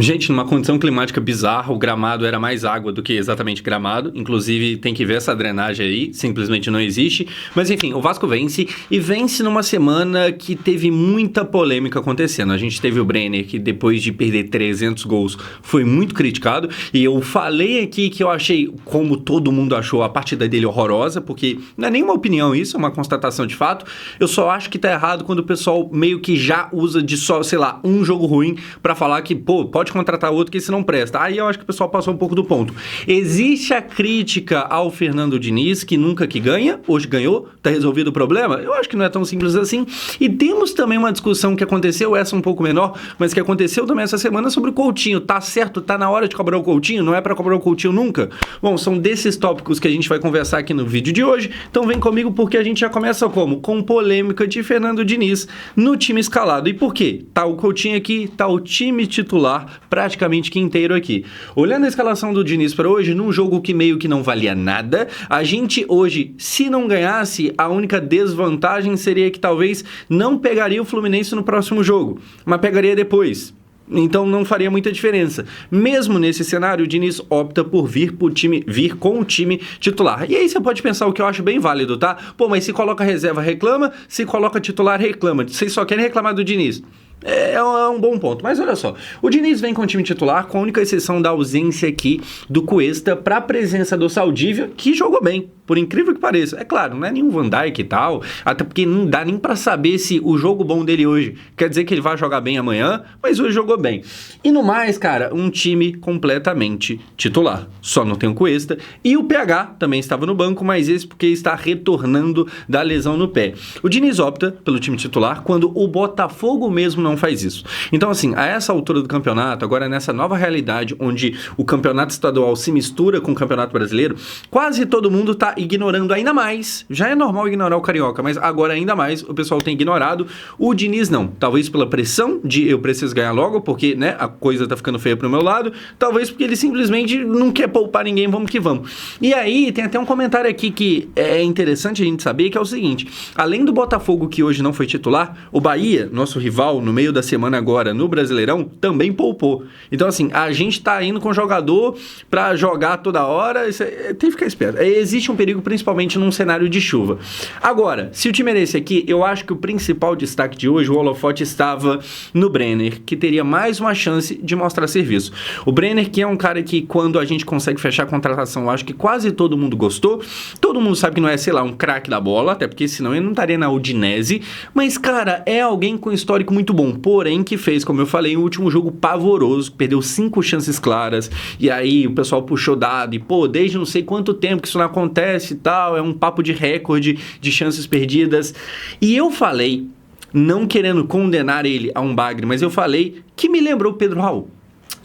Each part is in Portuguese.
Gente, numa condição climática bizarra, o gramado era mais água do que exatamente gramado. Inclusive, tem que ver essa drenagem aí, simplesmente não existe. Mas enfim, o Vasco vence e vence numa semana que teve muita polêmica acontecendo. A gente teve o Brenner, que depois de perder 300 gols, foi muito criticado. E eu falei aqui que eu achei, como todo mundo achou, a partida dele horrorosa, porque não é nenhuma opinião isso, é uma constatação de fato. Eu só acho que tá errado quando o pessoal meio que já usa de só, sei lá, um jogo ruim pra falar que, pô, pode contratar outro que esse não presta. Aí eu acho que o pessoal passou um pouco do ponto. Existe a crítica ao Fernando Diniz, que nunca que ganha, hoje ganhou, tá resolvido o problema? Eu acho que não é tão simples assim. E temos também uma discussão que aconteceu, essa um pouco menor, mas que aconteceu também essa semana sobre o Coutinho. Tá certo? Tá na hora de cobrar o Coutinho? Não é pra cobrar o Coutinho nunca? Bom, são desses tópicos que a gente vai conversar aqui no vídeo de hoje, então vem comigo porque a gente já começa como? Com polêmica de Fernando Diniz no time escalado. E por quê? Tá o Coutinho aqui, tá o time titular praticamente que inteiro aqui. Olhando a escalação do Diniz para hoje, num jogo que meio que não valia nada, a gente hoje, se não ganhasse, a única desvantagem seria que talvez não pegaria o Fluminense no próximo jogo, mas pegaria depois. Então não faria muita diferença. Mesmo nesse cenário, o Diniz opta por vir com o time titular. E aí você pode pensar o que eu acho bem válido, tá? Pô, mas se coloca reserva, reclama. Se coloca titular, reclama. Vocês só querem reclamar do Diniz. É um bom ponto, mas olha só, o Diniz vem com o time titular, com a única exceção da ausência aqui do Cuesta para a presença do Saldívia, que jogou bem, por incrível que pareça. É claro, não é nenhum Van Dijk e tal, até porque não dá nem para saber se o jogo bom dele hoje quer dizer que ele vai jogar bem amanhã, mas hoje jogou bem. E no mais, cara, um time completamente titular, só não tem o Cuesta, e o PH também estava no banco, mas esse porque está retornando da lesão no pé. O Diniz opta pelo time titular quando o Botafogo mesmo não faz isso. Então, assim, a essa altura do campeonato, agora nessa nova realidade onde o campeonato estadual se mistura com o campeonato brasileiro, quase todo mundo tá ignorando ainda mais. Já é normal ignorar o Carioca, mas agora ainda mais o pessoal tem ignorado. O Diniz não. Talvez pela pressão de eu preciso ganhar logo, porque, né, a coisa tá ficando feia pro meu lado. Talvez porque ele simplesmente não quer poupar ninguém, vamos que vamos. E aí, tem até um comentário aqui que é interessante a gente saber, que é o seguinte: além do Botafogo, que hoje não foi titular, o Bahia, nosso rival, no meio da semana agora no Brasileirão, também poupou. Então, assim, a gente tá indo com jogador pra jogar toda hora, tem que ficar esperto. Existe um perigo, principalmente num cenário de chuva. Agora, se o time era esse aqui, eu acho que o principal destaque de hoje, o holofote estava no Brenner, que teria mais uma chance de mostrar serviço. O Brenner, que é um cara que, quando a gente consegue fechar a contratação, eu acho que quase todo mundo gostou. Todo mundo sabe que não é, sei lá, um craque da bola, até porque senão ele não estaria na Udinese, mas, cara, é alguém com histórico muito bom, porém que fez, como eu falei, um último jogo pavoroso, perdeu 5 chances claras, e aí o pessoal puxou dado, e pô, desde não sei quanto tempo que isso não acontece e tal, é um papo de recorde de chances perdidas. E eu falei, não querendo condenar ele a um bagre, mas eu falei que me lembrou o Pedro Raul.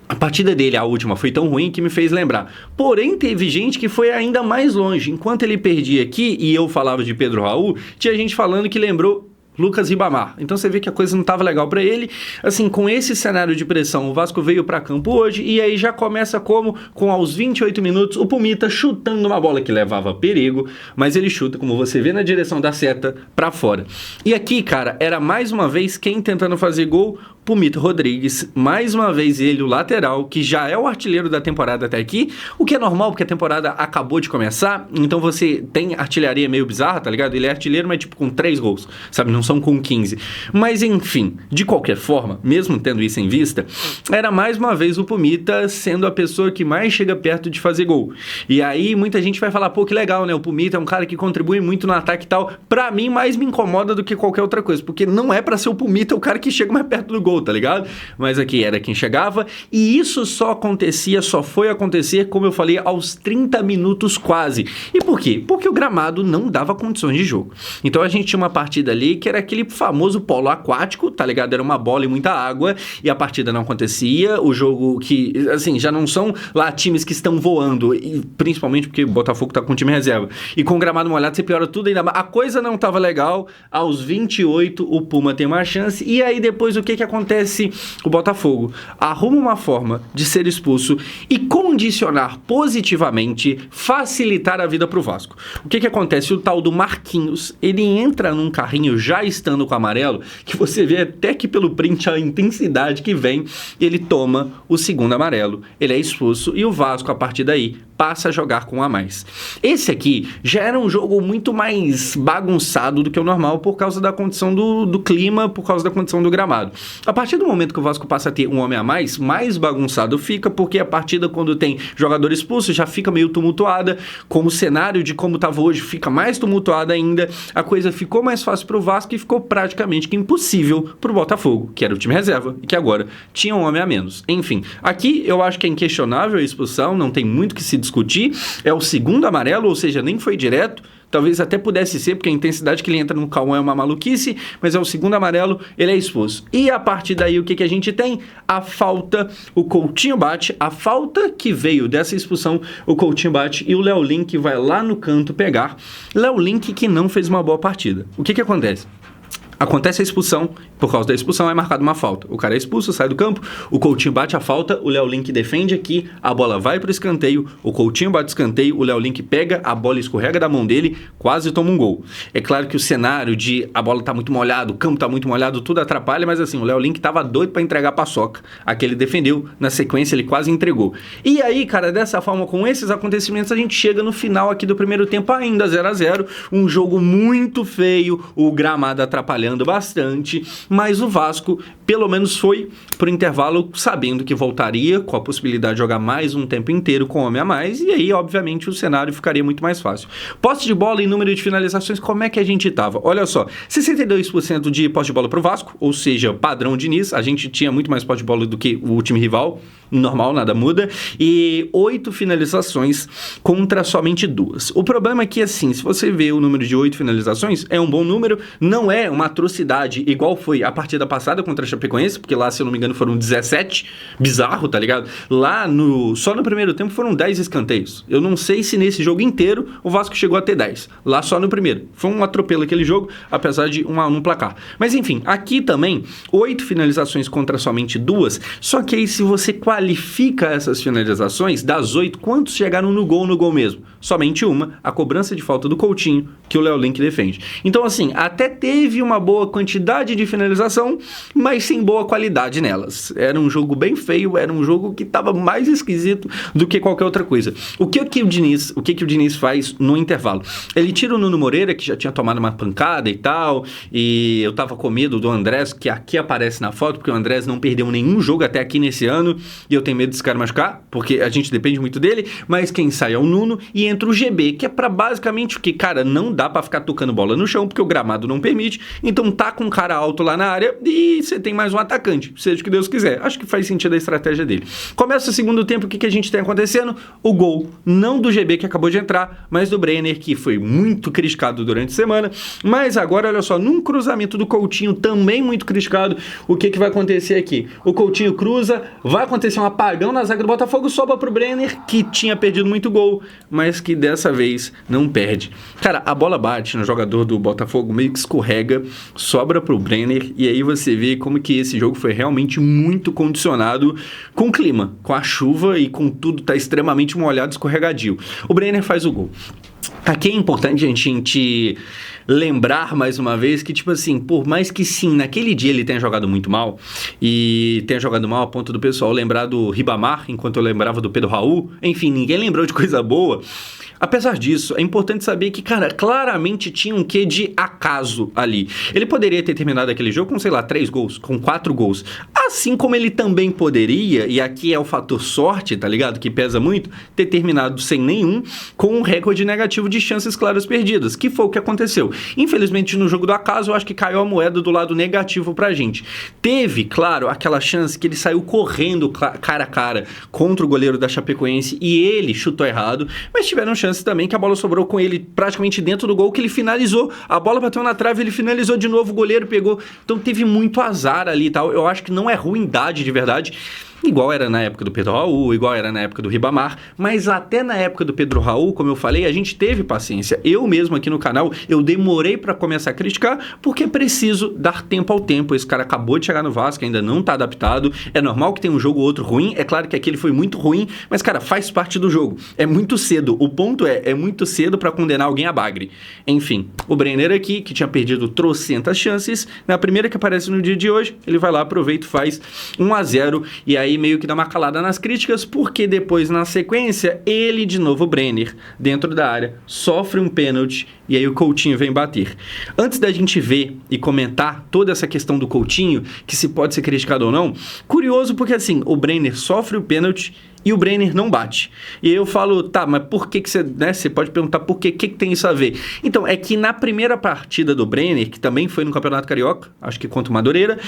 A partida dele, a última, foi tão ruim que me fez lembrar. Porém, teve gente que foi ainda mais longe. Enquanto ele perdia aqui, e eu falava de Pedro Raul, tinha gente falando que lembrou Lucas Ribamar. Então você vê que a coisa não estava legal para ele. Assim, com esse cenário de pressão, o Vasco veio para campo hoje e aí já começa com aos 28 minutos, o Pumita chutando uma bola que levava perigo, mas ele chuta, como você vê, na direção da seta para fora. E aqui, cara, era mais uma vez quem tentando fazer gol? Pumita Rodrigues, mais uma vez ele, o lateral, que já é o artilheiro da temporada até aqui, o que é normal, porque a temporada acabou de começar, então você tem artilharia meio bizarra, tá ligado? Ele é artilheiro, mas tipo com 3 gols, sabe? Não são com 15. Mas enfim, de qualquer forma, mesmo tendo isso em vista, era mais uma vez o Pumita sendo a pessoa que mais chega perto de fazer gol. E aí muita gente vai falar, pô, que legal, né? O Pumita é um cara que contribui muito no ataque e tal. Pra mim, mais me incomoda do que qualquer outra coisa, porque não é pra ser o Pumita o cara que chega mais perto do gol, tá ligado? Mas aqui era quem chegava, e isso só foi acontecer, como eu falei, aos 30 minutos quase. E por quê? Porque o gramado não dava condições de jogo. Então a gente tinha uma partida ali que era aquele famoso polo aquático, tá ligado? Era uma bola e muita água, e a partida não acontecia, o jogo que, assim, já não são lá times que estão voando, e principalmente porque o Botafogo tá com o time reserva, e com o gramado molhado você piora tudo ainda mais. A coisa não tava legal, aos 28 o Puma tem uma chance, e aí depois o que acontece? acontece? O Botafogo arruma uma forma de ser expulso e condicionar positivamente, facilitar a vida pro Vasco. O que acontece? O tal do Marquinhos, ele entra num carrinho já estando com amarelo, que você vê até que pelo print a intensidade que vem, ele toma o segundo amarelo, ele é expulso e o Vasco, a partir daí, passa a jogar com um a mais. Esse aqui já era um jogo muito mais bagunçado do que o normal por causa da condição do clima, por causa da condição do gramado. A partir do momento que o Vasco passa a ter um homem a mais bagunçado fica, porque a partida, quando tem jogador expulso, já fica meio tumultuada, como o cenário de como estava hoje fica mais tumultuada ainda, a coisa ficou mais fácil para o Vasco e ficou praticamente que impossível para o Botafogo, que era o time reserva e que agora tinha um homem a menos. Enfim, aqui eu acho que é inquestionável a expulsão, não tem muito que se discutir, é o segundo amarelo, ou seja, nem foi direto, talvez até pudesse ser, porque a intensidade que ele entra no Cauã é uma maluquice, mas é o segundo amarelo, ele é expulso. E a partir daí, o que a gente tem? A falta, o Coutinho bate, a falta que veio dessa expulsão, o Coutinho bate e o Léo Link vai lá no canto pegar. Léo Link que não fez uma boa partida. O que acontece? Acontece a expulsão, por causa da expulsão é marcada uma falta. O cara é expulso, sai do campo, o Coutinho bate a falta, o Léo Link defende aqui, a bola vai para o escanteio, o Coutinho bate o escanteio, o Léo Link pega, a bola escorrega da mão dele, quase toma um gol. É claro que o cenário de a bola tá muito molhada, o campo tá muito molhado, tudo atrapalha, mas assim, o Léo Link tava doido para entregar a paçoca. Aquele defendeu, na sequência ele quase entregou. E aí, cara, dessa forma, com esses acontecimentos, a gente chega no final aqui do primeiro tempo ainda 0-0, um jogo muito feio, o gramado atrapalhando bastante, mas o Vasco pelo menos foi pro intervalo sabendo que voltaria, com a possibilidade de jogar mais um tempo inteiro com homem a mais, e aí obviamente o cenário ficaria muito mais fácil. Posse de bola e número de finalizações, como é que a gente tava? Olha só, 62% de posse de bola pro Vasco, ou seja, padrão Diniz, a gente tinha muito mais posse de bola do que o time rival, normal, nada muda, e 8 finalizações contra somente 2. O problema é que, assim, se você vê o número de 8 finalizações, é um bom número, não é uma atrocidade igual foi a partida passada contra a Chapecoense, porque lá, se eu não me engano, foram 17, bizarro, tá ligado? Lá, só no primeiro tempo foram 10 escanteios. Eu não sei se nesse jogo inteiro o Vasco chegou a ter 10. Lá só no primeiro. Foi um atropelo aquele jogo, apesar de 1-1 no placar. Mas enfim, aqui também, 8 finalizações contra somente 2, só que aí se você qualifica essas finalizações, das 8, quantos chegaram no gol mesmo? Somente uma, a cobrança de falta do Coutinho, que o Léo Link defende. Então assim, até teve uma boa quantidade de finalização, mas sem boa qualidade nelas. Era um jogo bem feio, era um jogo que estava mais esquisito do que qualquer outra coisa. O que o Diniz faz no intervalo? Ele tira o Nuno Moreira, que já tinha tomado uma pancada e tal, e eu tava com medo do Andrés, que aqui aparece na foto, porque o Andrés não perdeu nenhum jogo até aqui nesse ano, e eu tenho medo desse cara machucar, porque a gente depende muito dele, mas quem sai é o Nuno, e entra o GB, que é pra basicamente o que, cara, não dá pra ficar tocando bola no chão, porque o gramado não permite, então tá com um cara alto lá na área, e você tem mais um atacante, seja o que Deus quiser. Acho que faz sentido a estratégia dele. Começa o segundo tempo, o que a gente tem acontecendo? O gol, não do GB que acabou de entrar, mas do Brenner, que foi muito criticado durante a semana, mas agora, olha só, num cruzamento do Coutinho, também muito criticado, o que vai acontecer aqui? O Coutinho cruza, vai acontecer um apagão na zaga do Botafogo, sobra pro Brenner, que tinha perdido muito gol, mas que dessa vez não perde. Cara, a bola bate no jogador do Botafogo, meio que escorrega, sobra pro Brenner, e aí você vê como que esse jogo foi realmente muito condicionado com o clima, com a chuva e com tudo tá extremamente molhado, escorregadio. O Brenner faz o gol. Aqui é importante a gente lembrar mais uma vez que, tipo assim, por mais que sim, naquele dia ele tenha jogado muito mal, e tenha jogado mal a ponto do pessoal lembrar do Ribamar, enquanto eu lembrava do Pedro Raul, enfim, ninguém lembrou de coisa boa. Apesar disso, é importante saber que, cara, claramente tinha um quê de acaso ali. Ele poderia ter terminado aquele jogo com, sei lá, 3 gols, com 4 gols. Assim como ele também poderia, e aqui é o fator sorte, tá ligado? Que pesa muito, ter terminado sem nenhum, com um recorde negativo de chances claras perdidas, que foi o que aconteceu. Infelizmente, no jogo do acaso, eu acho que caiu a moeda do lado negativo pra gente. Teve, claro, aquela chance que ele saiu correndo cara a cara contra o goleiro da Chapecoense e ele chutou errado, mas tiveram chance também que a bola sobrou com ele praticamente dentro do gol, que ele finalizou, a bola bateu na trave, ele finalizou de novo, o goleiro pegou, então teve muito azar ali e tal. Eu acho que não é ruindade de verdade, igual era na época do Pedro Raul, igual era na época do Ribamar, mas até na época do Pedro Raul, como eu falei, a gente teve paciência. Eu mesmo aqui no canal, eu demorei para começar a criticar, porque é preciso dar tempo ao tempo. Esse cara acabou de chegar no Vasco, ainda não tá adaptado, é normal que tenha um jogo ou outro ruim, é claro que aquele foi muito ruim, mas cara, faz parte do jogo. É muito cedo, o ponto é muito cedo para condenar alguém a bagre. Enfim, o Brenner aqui, que tinha perdido trocentas chances, na primeira que aparece no dia de hoje, ele vai lá, aproveita e faz 1-0, e aí meio que dá uma calada nas críticas, porque depois na sequência, ele de novo, o Brenner, dentro da área, sofre um pênalti, e aí o Coutinho vem bater. Antes da gente ver e comentar toda essa questão do Coutinho, que se pode ser criticado ou não, curioso porque assim, o Brenner sofre o pênalti e o Brenner não bate. E aí eu falo, tá, mas por que você, né, você pode perguntar por que tem isso a ver? Então, é que na primeira partida do Brenner, que também foi no Campeonato Carioca, acho que contra o Madureira,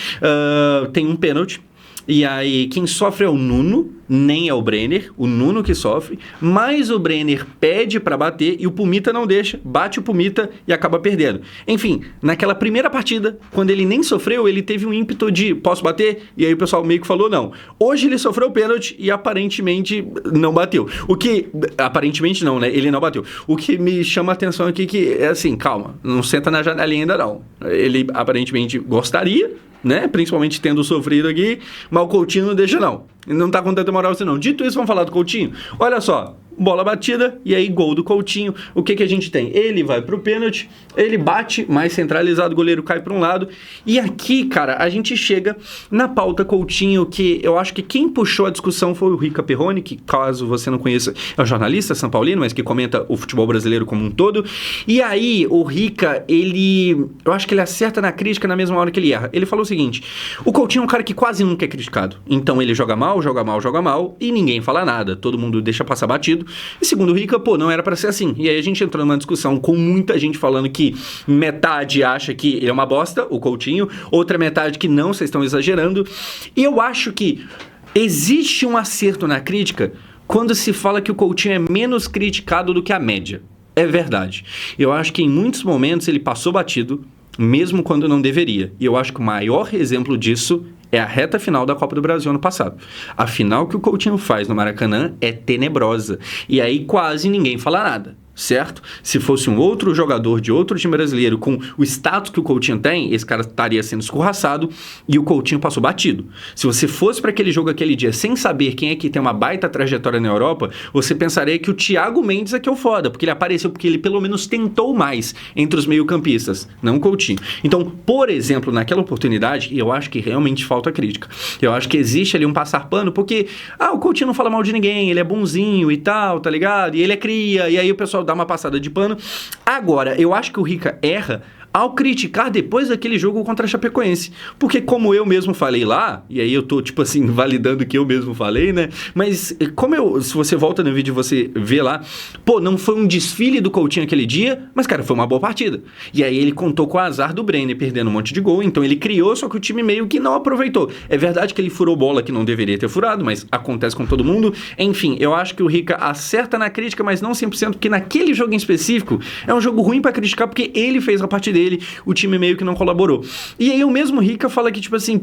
tem um pênalti. E aí, quem sofre é o Nuno, nem é o Brenner, o Nuno que sofre, mas o Brenner pede para bater e o Pumita não deixa, bate o Pumita e acaba perdendo. Enfim, naquela primeira partida, quando ele nem sofreu, ele teve um ímpeto de posso bater? E aí o pessoal meio que falou não. Hoje ele sofreu o pênalti e aparentemente não bateu. O que, aparentemente não, né? Ele não bateu. O que me chama a atenção aqui que é assim, calma, não senta na janelinha ainda não. Ele aparentemente gostaria, né? Principalmente tendo sofrido aqui, mas o Coutinho não deixa não. Ele não tá com tanta moral assim não. Dito isso, vamos falar do Coutinho? Olha só, bola batida e aí gol do Coutinho. O que a gente tem? Ele vai pro pênalti, ele bate, mais centralizado, o goleiro cai para um lado. E aqui, cara, a gente chega na pauta Coutinho, que eu acho que quem puxou a discussão foi o Rica Perrone, que caso você não conheça, é um jornalista são paulino, mas que comenta o futebol brasileiro como um todo. E aí, o Rica, eu acho que ele acerta na crítica na mesma hora que ele erra. Ele falou o seguinte, o Coutinho é um cara que quase nunca é criticado. Então ele joga mal, e ninguém fala nada. Todo mundo deixa passar batido. E segundo o Rica, não era pra ser assim. E aí a gente entrou numa discussão com muita gente falando que metade acha que ele é uma bosta, o Coutinho, outra metade que não, vocês estão exagerando. E eu acho que existe um acerto na crítica quando se fala que o Coutinho é menos criticado do que a média. É verdade. Eu acho que em muitos momentos ele passou batido, mesmo quando não deveria. E eu acho que o maior exemplo disso é a reta final da Copa do Brasil ano passado. A final que o Coutinho faz no Maracanã é tenebrosa. E aí quase ninguém fala nada. Certo? Se fosse um outro jogador de outro time brasileiro com o status que o Coutinho tem, esse cara estaria sendo escorraçado e o Coutinho passou batido. Se você fosse para aquele jogo aquele dia sem saber quem é que tem uma baita trajetória na Europa, você pensaria que o Thiago Mendes é que é o foda, porque ele apareceu porque ele pelo menos tentou mais entre os meio-campistas, não o Coutinho. Então, por exemplo, naquela oportunidade, eu acho que realmente falta crítica. Eu acho que existe ali um passar pano, porque o Coutinho não fala mal de ninguém, ele é bonzinho e tal, tá ligado? E ele é cria, e aí o pessoal dá uma passada de pano. Agora, eu acho que o Rica erra ao criticar depois daquele jogo contra a Chapecoense. Porque como eu mesmo falei lá, e aí eu tô, tipo assim, validando o que eu mesmo falei, né? Mas se você volta no vídeo e você vê lá, não foi um desfile do Coutinho aquele dia, mas, cara, foi uma boa partida. E aí ele contou com o azar do Brenner perdendo um monte de gol, então ele criou, só que o time meio que não aproveitou. É verdade que ele furou bola que não deveria ter furado, mas acontece com todo mundo. Enfim, eu acho que o Rica acerta na crítica, mas não 100%, porque naquele jogo em específico é um jogo ruim pra criticar, porque ele fez a parte dele, o time meio que não colaborou. E aí o mesmo Rica fala que, tipo assim,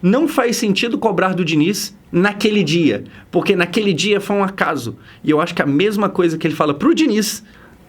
não faz sentido cobrar do Diniz naquele dia, porque naquele dia foi um acaso. E eu acho que a mesma coisa que ele fala pro Diniz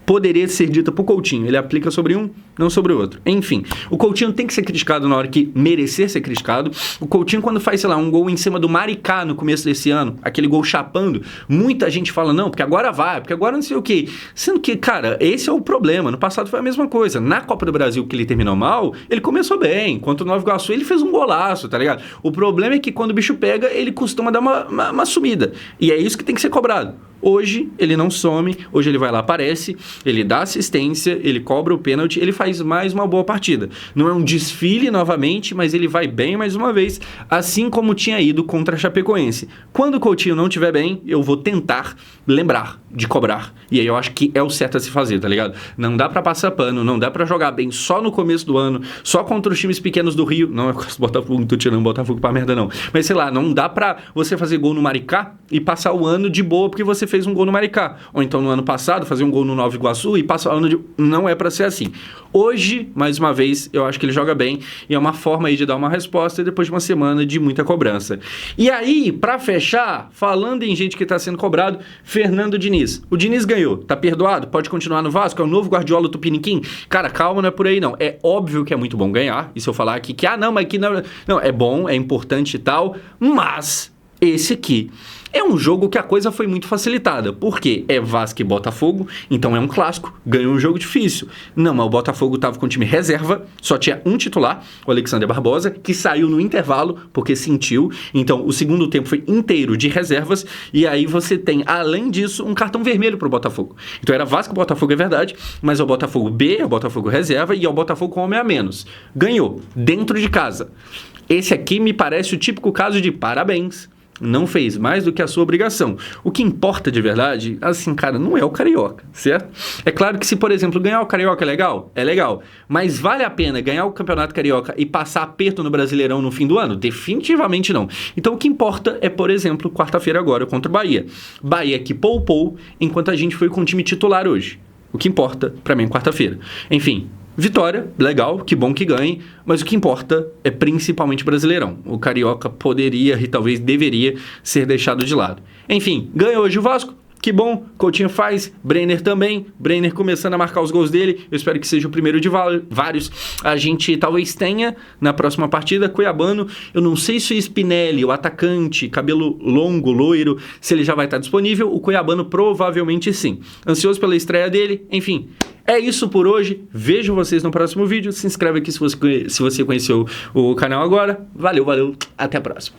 poderia ser dita pro Coutinho. Ele aplica sobre um, não sobre o outro. Enfim, o Coutinho tem que ser criticado na hora que merecer ser criticado. O Coutinho, quando faz, sei lá, um gol em cima do Maricá no começo desse ano, aquele gol chapando, muita gente fala, não, porque agora vai, porque agora não sei o quê. Sendo que, cara, esse é o problema. No passado foi a mesma coisa. Na Copa do Brasil, que ele terminou mal, ele começou bem. Contra o Nova Iguaçu, ele fez um golaço, tá ligado? O problema é que quando o bicho pega, ele costuma dar uma sumida. E é isso que tem que ser cobrado. Hoje, ele não some, hoje ele vai lá, aparece, ele dá assistência, ele cobra o pênalti, ele faz mais uma boa partida. Não é um desfile novamente, mas ele vai bem mais uma vez, assim como tinha ido contra a Chapecoense. Quando o Coutinho não estiver bem, eu vou tentar lembrar de cobrar. E aí eu acho que é o certo a se fazer, tá ligado? Não dá pra passar pano, não dá pra jogar bem só no começo do ano, só contra os times pequenos do Rio. Não é com o Botafogo, não tô tirando o Botafogo pra merda não. Mas sei lá, não dá pra você fazer gol no Maricá e passar o ano de boa porque você fez um gol no Maricá. Ou então no ano passado, fazer um gol no Nova Iguaçu e passar o ano de... Não é para ser assim. Hoje, mais uma vez, eu acho que ele joga bem e é uma forma aí de dar uma resposta depois de uma semana de muita cobrança. E aí, para fechar, falando em gente que tá sendo cobrado, Fernando Diniz. O Diniz ganhou, tá perdoado? Pode continuar no Vasco? É o novo Guardiola Tupiniquim? Cara, calma, não é por aí não. É óbvio que é muito bom ganhar. E se eu falar aqui que, não, mas aqui não... Não, é bom, é importante e tal, mas esse aqui é um jogo que a coisa foi muito facilitada. Por quê? É Vasco e Botafogo, então é um clássico, ganhou um jogo difícil. Não, mas o Botafogo estava com o time reserva, só tinha um titular, o Alexander Barbosa, que saiu no intervalo porque sentiu. Então o segundo tempo foi inteiro de reservas e aí você tem, além disso, um cartão vermelho para o Botafogo. Então era Vasco e Botafogo, é verdade, mas é o Botafogo B, é o Botafogo reserva e é o Botafogo com homem a menos. Ganhou, dentro de casa. Esse aqui me parece o típico caso de parabéns. Não fez mais do que a sua obrigação. O que importa de verdade, assim, cara, não é o Carioca, certo? É claro que se, por exemplo, ganhar o Carioca é legal? É legal. Mas vale a pena ganhar o Campeonato Carioca e passar aperto no Brasileirão no fim do ano? Definitivamente não. Então o que importa é, por exemplo, quarta-feira agora contra o Bahia. Bahia que poupou enquanto a gente foi com o time titular hoje. O que importa pra mim é quarta-feira. Enfim... Vitória, legal, que bom que ganhe, mas o que importa é principalmente Brasileirão. O Carioca poderia e talvez deveria ser deixado de lado. Enfim, ganha hoje o Vasco, que bom, Coutinho faz, Brenner também, Brenner começando a marcar os gols dele, eu espero que seja o primeiro de vários. A gente talvez tenha na próxima partida Cuiabano, eu não sei se o Spinelli, o atacante, cabelo longo, loiro, se ele já vai estar disponível, o Cuiabano provavelmente sim. Ansioso pela estreia dele, enfim... É isso por hoje, vejo vocês no próximo vídeo, se inscreve aqui se você conheceu o canal agora, valeu, até a próxima.